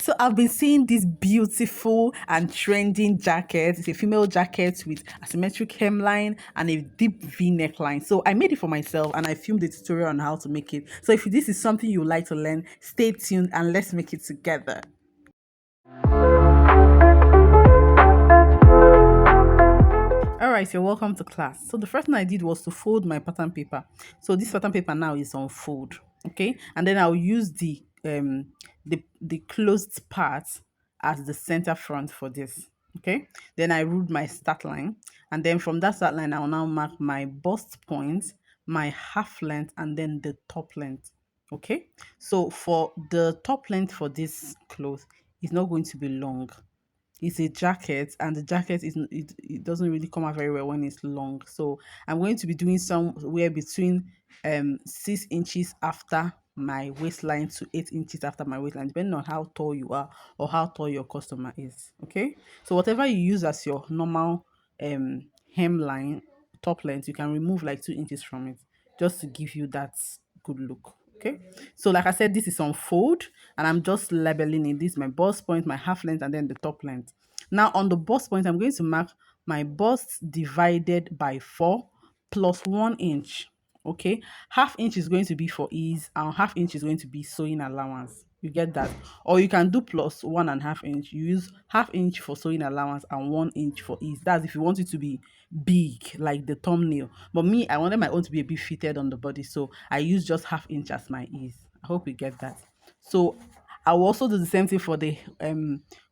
So I've been seeing this beautiful and trending jacket. It's a female jacket with asymmetric hemline and a deep V neckline. So I made it for myself and I filmed a tutorial on how to make it. So if this is something you would like to learn, stay tuned and let's make it together. Alright, you're welcome to class. So the first thing I did was to fold my pattern paper. So this pattern paper now is on fold, okay? And then I'll use the closed part as the center front for this, okay? Then I ruled my start line, and then from that start line, I'll now mark my bust point, my half length, and then the top length, okay? So for the top length for this cloth, it's not going to be long. It's a jacket, and the jacket it doesn't really come out very well when it's long. So I'm going to be doing somewhere between 6 inches after my waistline to 8 inches after my waistline, depending on how tall you are or how tall your customer is. Okay, so whatever you use as your normal hemline top length, you can remove like 2 inches from it just to give you that good look. Okay, so like I said, this is on fold and I'm just labeling it. This is my bust point, my half length, and then the top length. Now on the bust point, I'm going to mark my bust divided by 4 plus 1 inch. Okay, half inch is going to be for ease and half inch is going to be sewing allowance. You get that? Or you can do plus 1.5 inch. You use half inch for sewing allowance and 1 inch for ease. That's if you want it to be big like the thumbnail. But me, I wanted my own to be a bit fitted on the body, so I use just half inch as my ease. I hope you get that. So I will also do the same thing for the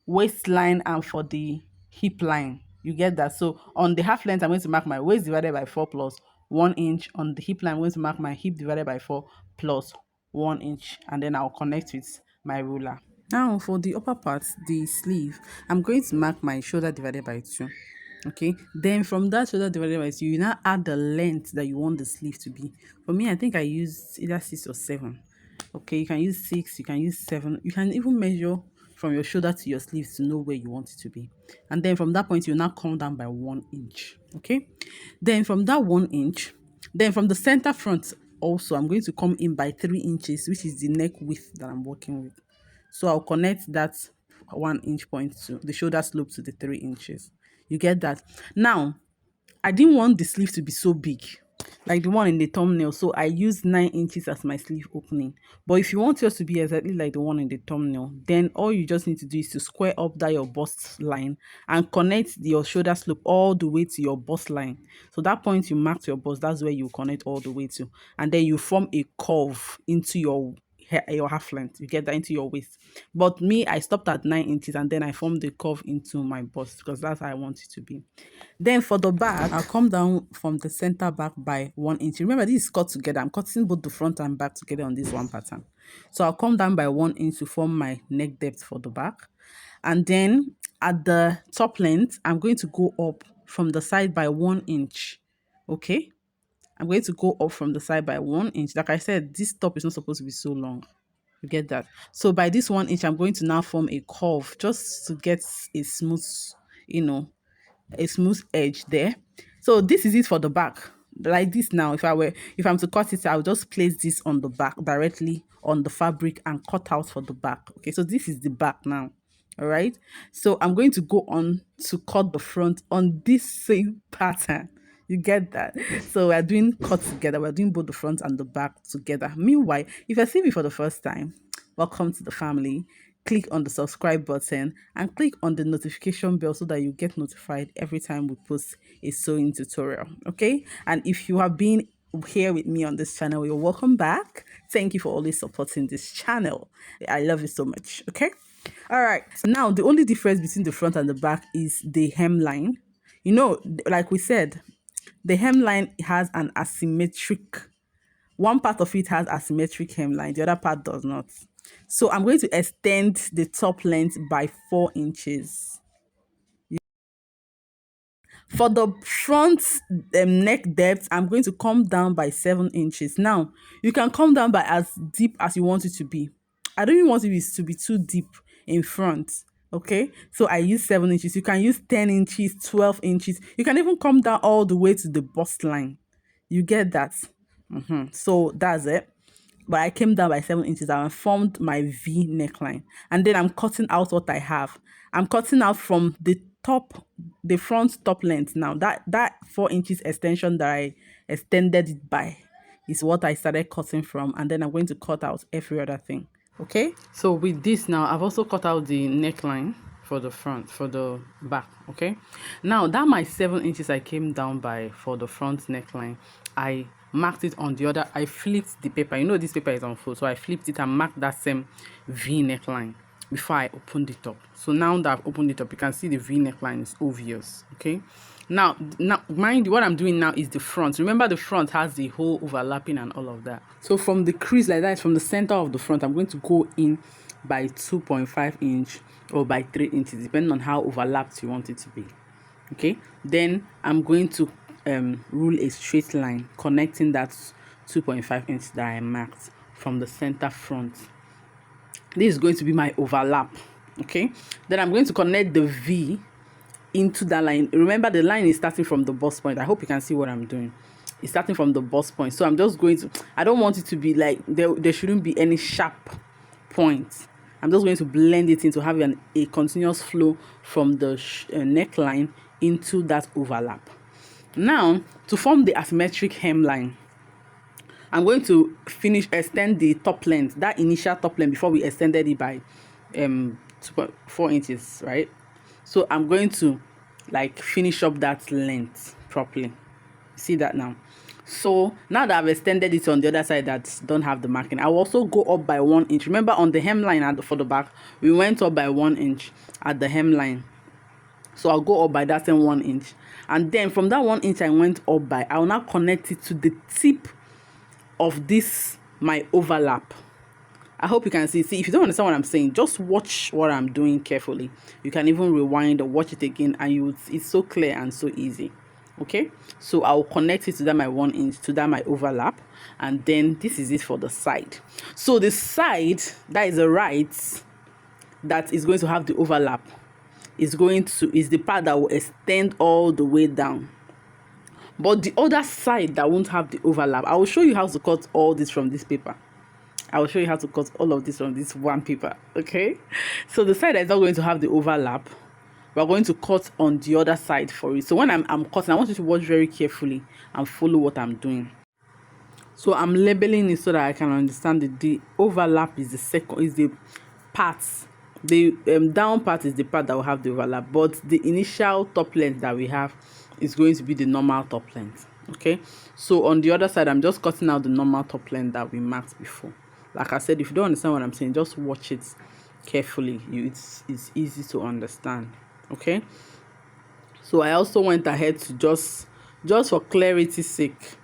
waistline and for the hip line. You get that? So on the half length, I'm going to mark my waist divided by 4 plus 1 inch. On the hip line, I'm going to mark my hip divided by 4 plus 1 inch, and then I'll connect with my ruler. Now for the upper part, the sleeve, I'm going to mark my shoulder divided by 2. Okay, then from that shoulder divided by 2, you now add the length that you want the sleeve to be. For me, I think I used either 6 or 7. Okay, you can use 6, you can use 7, you can even measure from your shoulder to your sleeves to know where you want it to be. And then from that point, you now come down by 1 inch. Okay, then from that 1 inch, then from the center front also, I'm going to come in by 3 inches, which is the neck width that I'm working with. So I'll connect that 1 inch point to the shoulder slope to the 3 inches. You get that? Now, I didn't want the sleeve to be so big, like the one in the thumbnail, so I used 9 inches as my sleeve opening. But if you want yours to be exactly like the one in the thumbnail, then all you just need to do is to square up that your bust line and connect your shoulder slope all the way to your bust line. So that point you marked your bust, that's where you connect all the way to, and then you form a curve into your half length. You get that into your waist. But me, I stopped at 9 inches and then I formed the curve into my bust because that's how I want it to be. Then for the back, I'll come down from the center back by 1 inch. Remember, this is cut together. I'm cutting both the front and back together on this one pattern. So I'll come down by 1 inch to form my neck depth for the back. And then at the top length, I'm going to go up from the side by 1 inch. Okay, I'm going to go up from the side by 1 inch. Like I said, this top is not supposed to be so long. You get that? So by this 1 inch, I'm going to now form a curve just to get a smooth, a smooth edge there. So this is it for the back. Like this now, if I'm to cut it, I'll just place this on the back directly on the fabric and cut out for the back. Okay, so this is the back now. All right. So I'm going to go on to cut the front on this same pattern. You get that? So we're doing cut together. We're doing both the front and the back together. Meanwhile, if you're seeing me for the first time, welcome to the family. Click on the subscribe button and click on the notification bell so that you get notified every time we post a sewing tutorial. Okay? And if you have been here with me on this channel, you're welcome back. Thank you for always supporting this channel. I love you so much. Okay? All right. So now the only difference between the front and the back is the hemline. You know, like we said, the hemline has an asymmetric. One part of it has asymmetric hemline, the other part does not. So I'm going to extend the top length by 4 inches. For the front neck depth, I'm going to come down by 7 inches. Now, you can come down by as deep as you want it to be. I don't even want it to be too deep in front. Okay, so I use 7 inches. You can use 10 inches, 12 inches. You can even come down all the way to the bust line. You get that? So that's it. but I came down by 7 inches and formed my V neckline. And then I'm cutting out what I have. I'm cutting out from the front top length now. That 4 inches extension that I extended it by is what I started cutting from. And then I'm going to cut out every other thing. Okay? So with this now, I've also cut out the neckline for the front, for the back. Okay? Now that my 7 inches I came down by for the front neckline, I marked it on the other. I flipped the paper. You know this paper is on fold, so I flipped it and marked that same V neckline before I opened it up. So now that I've opened it up, you can see the V neckline is obvious. Okay, now mind you, what I'm doing now is the front. Remember, the front has the whole overlapping and all of that. So from the crease like that, from the center of the front, I'm going to go in by 2.5 inch or by 3 inches, depending on how overlapped you want it to be. Okay, then I'm going to rule a straight line connecting that 2.5 inch that I marked from the center front. This is going to be my overlap. Okay, then I'm going to connect the V into that line. Remember, the line is starting from the bust point. I hope you can see what I'm doing. It's starting from the bust point, so I'm just going to, I don't want it to be like there shouldn't be any sharp points. I'm just going to blend it into having a continuous flow from the neckline into that overlap. Now, to form the asymmetric hemline, I'm going to extend the top length, that initial top length, before we extended it by 2.4 inches, right? So I'm going to like finish up that length properly. See that now? So now that I've extended it on the other side that don't have the marking, I will also go up by 1 inch. Remember, on the hemline for the back, we went up by 1 inch at the hemline. So I'll go up by that same 1 inch. And then from that 1 inch I went up by, I will now connect it to the tip of this, my overlap. I hope you can see. If you don't understand what I'm saying, just watch what I'm doing carefully. You can even rewind or watch it again, and it's so clear and so easy. Okay, so I'll connect it to that my 1 inch, to that my overlap, and then this is it for the side. So the side that is the right, that is going to have the overlap, is the part that will extend all the way down. But the other side that won't have the overlap, I will show you how to cut all this from this paper. I will show you how to cut all of this from this one paper. Okay, so the side that is not going to have the overlap, we're going to cut on the other side for it. So when I'm cutting, I want you to watch very carefully and follow what I'm doing. So I'm labeling it so that I can understand that the overlap is the part. The down part is the part that will have the overlap, but the initial top length that we have is going to be the normal top length. Okay, so on the other side, I'm just cutting out the normal top length that we marked before. Like I said, if you don't understand what I'm saying, just watch it carefully. It's easy to understand. Okay, so I also went ahead to just for clarity's sake,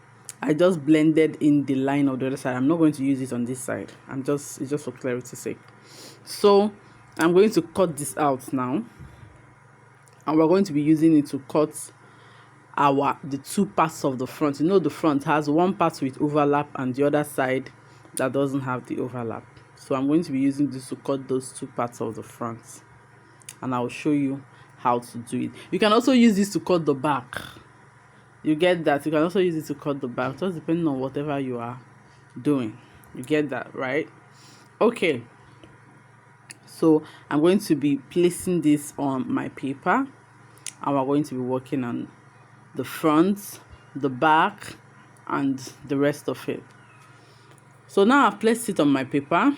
I just blended in the line of the other side. I'm not going to use it on this side. It's just for clarity's sake. So I'm going to cut this out now, and we're going to be using it to cut the two parts of the front. You know, the front has one part with overlap and the other side that doesn't have the overlap. So I'm going to be using this to cut those two parts of the front, and I'll show you how to do it. You can also use this to cut the back. You get that? You can also use it to cut the back, just depending on whatever you are doing. You get that, right? Okay, so I'm going to be placing this on my paper, and we're going to be working on the front, the back, and the rest of it. So now I've placed it on my paper,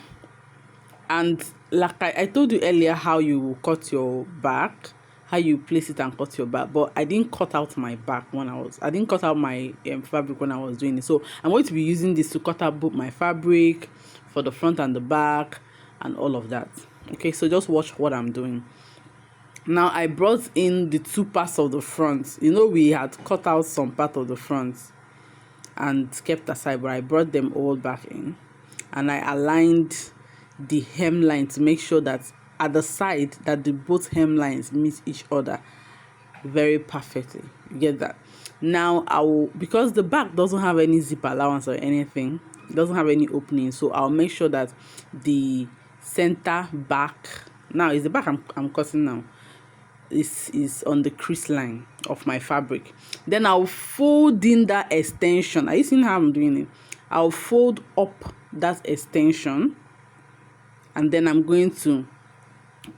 and like I told you earlier how you cut your back, how you place it and cut your back, but I didn't cut out my back I didn't cut out my fabric when I was doing it. So I'm going to be using this to cut out both my fabric for the front and the back and all of that. Okay, so just watch what I'm doing. Now I brought in the two parts of the front. You know, we had cut out some part of the front and kept aside, but I brought them all back in, and I aligned the hemline to make sure that at the side that both hemlines meet each other very perfectly. You get that? Now because the back doesn't have any zip allowance or anything, it doesn't have any opening, so I'll make sure that the center back, now is the back I'm cutting now, is on the crease line of my fabric. Then I'll fold in that extension. Are you seeing how I'm doing it? I'll fold up that extension, and then I'm going to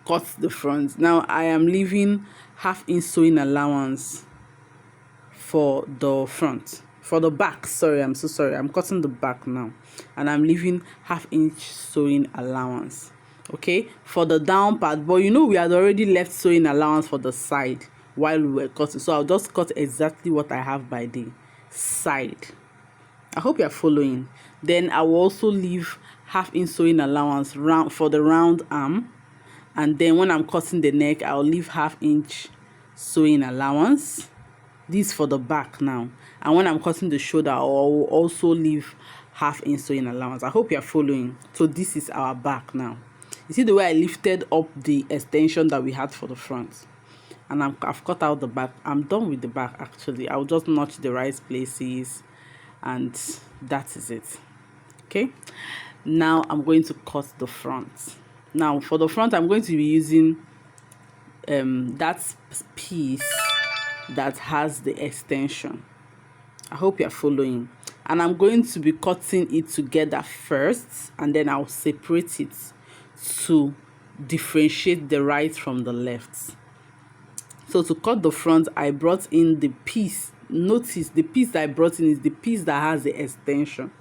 cut the front. Now I am leaving half-inch sewing allowance for the front. For the back, sorry, I'm so sorry, I'm cutting the back now, and I'm leaving half-inch sewing allowance, okay, for the down part. But you know, we had already left sewing allowance for the side while we were cutting, so I'll just cut exactly what I have by the side. I hope you're following. Then I will also leave half-inch sewing allowance round for the round arm, and then when I'm cutting the neck, I'll leave half-inch sewing allowance. This for the back now, and when I'm cutting the shoulder, I'll also leave half-inch sewing allowance. I hope you're following. So this is our back now. You see the way I lifted up the extension that we had for the front, and I've cut out the back. I'm done with the back actually. I'll just notch the right places, and that is it. Okay, now I'm going to cut the front. Now for the front, I'm going to be using that piece that has the extension. I hope you're following. And I'm going to be cutting it together first, and then I'll separate it to differentiate the right from the left. So to cut the front, I brought in the piece. Notice the piece that I brought in is the piece that has the extension.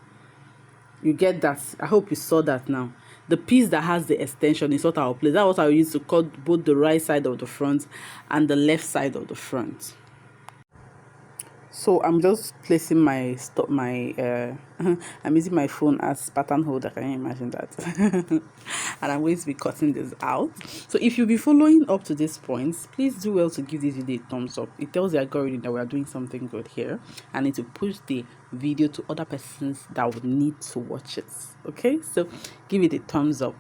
You get that? I hope you saw that now. The piece that has the extension is what I'll place. That's what I'll use to cut both the right side of the front and the left side of the front. So I'm just placing my I'm using my phone as pattern holder. Can you imagine that? And I'm going to be cutting this out. So if you'll be following up to this point, please do well to give this video a thumbs up. It tells the algorithm that we are doing something good here, and it will push the video to other persons that would need to watch it. Okay, so give it a thumbs up.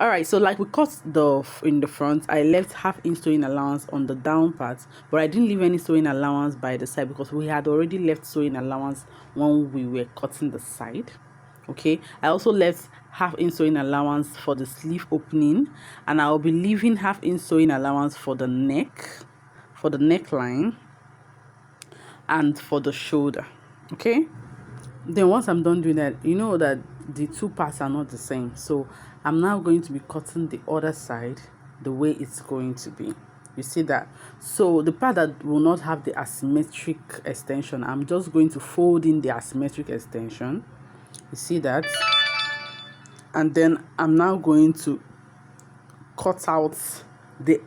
All right, so like we cut in the front, I left half-inch sewing allowance on the down part, but I didn't leave any sewing allowance by the side because we had already left sewing allowance when we were cutting the side. Okay, I also left half-inch sewing allowance for the sleeve opening, and I'll be leaving half-inch sewing allowance for the neck, for the neckline, and for the shoulder. Okay, then once I'm done doing that, you know that the two parts are not the same, so I'm now going to be cutting the other side the way it's going to be. You see that? So the part that will not have the asymmetric extension, I'm just going to fold in the asymmetric extension. You see that? And then I'm now going to cut out the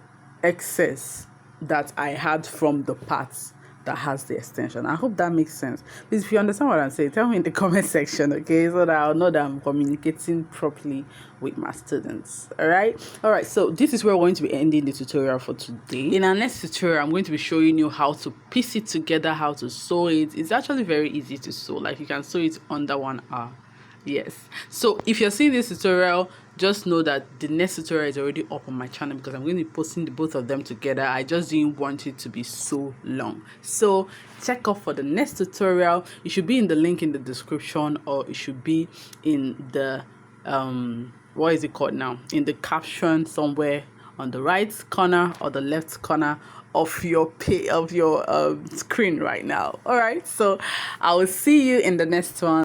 excess that I had from the parts that has the extension. I hope that makes sense. Please, if you understand what I'm saying, tell me in the comment section, okay, so that I'll know that I'm communicating properly with my students. All right, so this is where we're going to be ending the tutorial for today. In our next tutorial, I'm going to be showing you how to piece it together, how to sew it. It's actually very easy to sew. Like, you can sew it under 1 hour. Yes, so if you're seeing this tutorial, just know that the next tutorial is already up on my channel because I'm going to be posting the both of them together. I just didn't want it to be so long, so check out for the next tutorial. It should be in the link in the description, or it should be in the what is it called now, in the caption somewhere on the right corner or the left corner of your screen right now. All right, so I will see you in the next one.